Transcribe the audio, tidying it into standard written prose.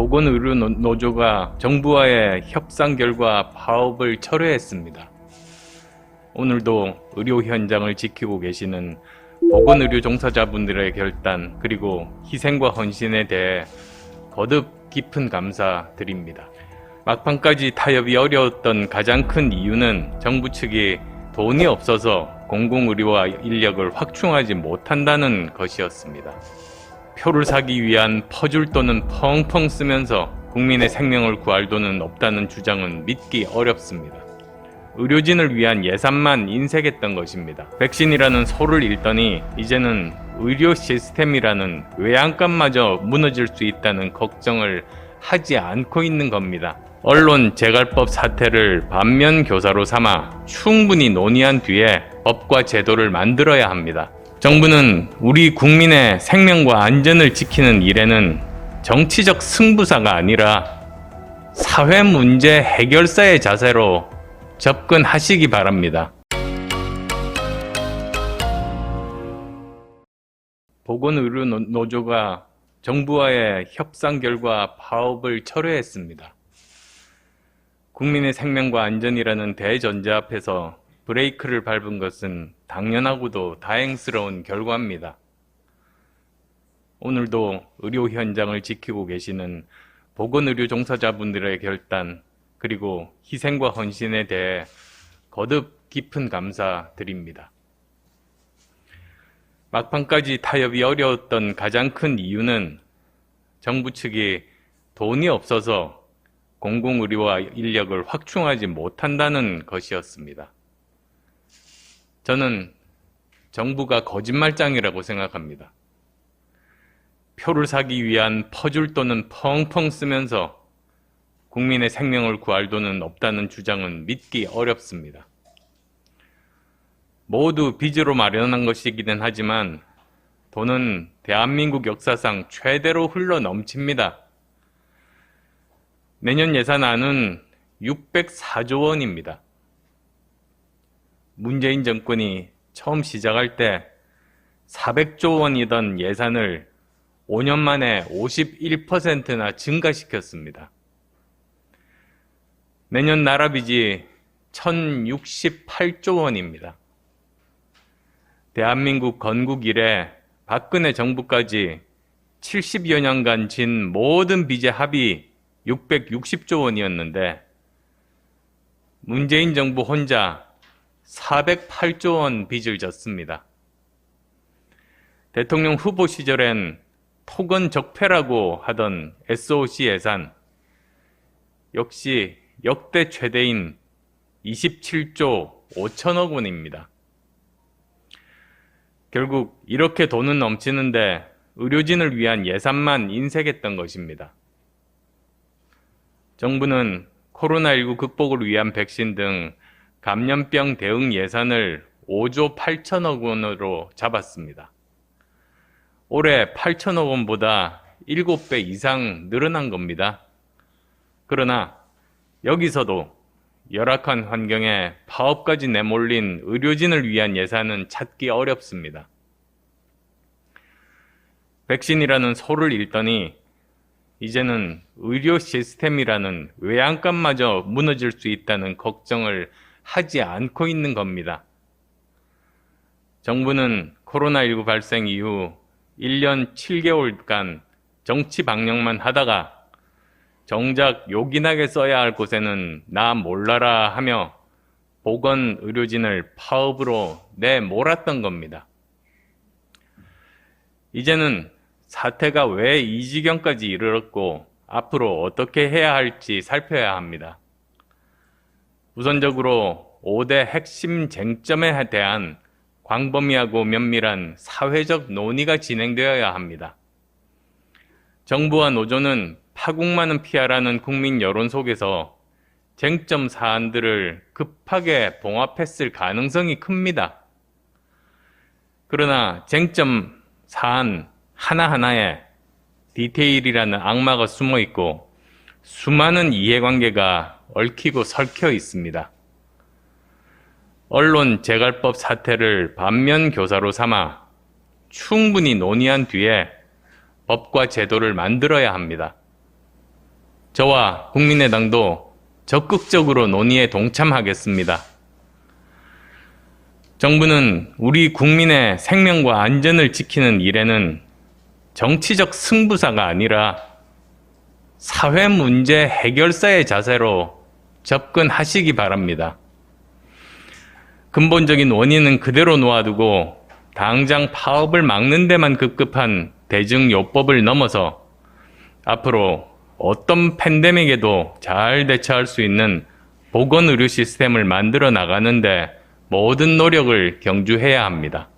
보건의료노조가 정부와의 협상 결과 파업을 철회했습니다. 오늘도 의료 현장을 지키고 계시는 보건의료 종사자분들의 결단 그리고 희생과 헌신에 대해 거듭 깊은 감사드립니다. 막판까지 타협이 어려웠던 가장 큰 이유는 정부 측이 돈이 없어서 공공의료와 인력을 확충하지 못한다는 것이었습니다. 표를 사기 위한 퍼줄 돈은 펑펑 쓰면서 국민의 생명을 구할 돈은 없다는 주장은 믿기 어렵습니다. 의료진을 위한 예산만 인색했던 것입니다. 백신이라는 소를 읽더니 이제는 의료 시스템이라는 외양간마저 무너질 수 있다는 걱정을 하지 않고 있는 겁니다. 언론 재갈법 사태를 반면교사로 삼아 충분히 논의한 뒤에 법과 제도를 만들어야 합니다. 정부는 우리 국민의 생명과 안전을 지키는 일에는 정치적 승부사가 아니라 사회 문제 해결사의 자세로 접근하시기 바랍니다. 보건의료노조가 정부와의 협상 결과 파업을 철회했습니다. 국민의 생명과 안전이라는 대전제 앞에서 브레이크를 밟은 것은 당연하고도 다행스러운 결과입니다. 오늘도 의료 현장을 지키고 계시는 보건의료 종사자분들의 결단 그리고 희생과 헌신에 대해 거듭 깊은 감사드립니다. 막판까지 타협이 어려웠던 가장 큰 이유는 정부 측이 돈이 없어서 공공의료와 인력을 확충하지 못한다는 것이었습니다. 저는 정부가 거짓말장이라고 생각합니다. 표를 사기 위한 퍼줄 돈은 펑펑 쓰면서 국민의 생명을 구할 돈은 없다는 주장은 믿기 어렵습니다. 모두 빚으로 마련한 것이기는 하지만 돈은 대한민국 역사상 최대로 흘러 넘칩니다. 내년 예산안은 604조 원입니다. 문재인 정권이 처음 시작할 때 400조 원이던 예산을 5년 만에 51%나 증가시켰습니다. 내년 나라빚이 1068조 원입니다. 대한민국 건국 이래 박근혜 정부까지 70여 년간 진 모든 빚의 합이 660조 원이었는데 문재인 정부 혼자 408조 원 빚을 졌습니다. 대통령 후보 시절엔 토건적폐라고 하던 SOC 예산 역시 역대 최대인 27조 5천억 원입니다. 결국 이렇게 돈은 넘치는데 의료진을 위한 예산만 인색했던 것입니다. 정부는 코로나19 극복을 위한 백신 등 감염병 대응 예산을 5조 8천억 원으로 잡았습니다. 올해 8천억 원보다 7배 이상 늘어난 겁니다. 그러나 여기서도 열악한 환경에 파업까지 내몰린 의료진을 위한 예산은 찾기 어렵습니다. 백신이라는 소를 읽더니 이제는 의료 시스템이라는 외양간마저 무너질 수 있다는 걱정을 하지 않고 있는 겁니다. 정부는 코로나19 발생 이후 1년 7개월간 정치 방역만 하다가 정작 요긴하게 써야 할 곳에는 나 몰라라 하며 보건의료진을 파업으로 내몰았던 겁니다. 이제는 사태가 왜 이 지경까지 이르렀고 앞으로 어떻게 해야 할지 살펴야 합니다. 우선적으로 5대 핵심 쟁점에 대한 광범위하고 면밀한 사회적 논의가 진행되어야 합니다. 정부와 노조는 파국만은 피하라는 국민 여론 속에서 쟁점 사안들을 급하게 봉합했을 가능성이 큽니다. 그러나 쟁점 사안 하나하나에 디테일이라는 악마가 숨어 있고 수많은 이해관계가 얽히고 설켜 있습니다. 언론 재갈법 사태를 반면교사로 삼아 충분히 논의한 뒤에 법과 제도를 만들어야 합니다. 저와 국민의당도 적극적으로 논의에 동참하겠습니다. 정부는 우리 국민의 생명과 안전을 지키는 일에는 정치적 승부사가 아니라 사회 문제 해결사의 자세로 접근하시기 바랍니다. 근본적인 원인은 그대로 놓아두고 당장 파업을 막는 데만 급급한 대증요법을 넘어서 앞으로 어떤 팬데믹에도 잘 대처할 수 있는 보건의료 시스템을 만들어 나가는데 모든 노력을 경주해야 합니다.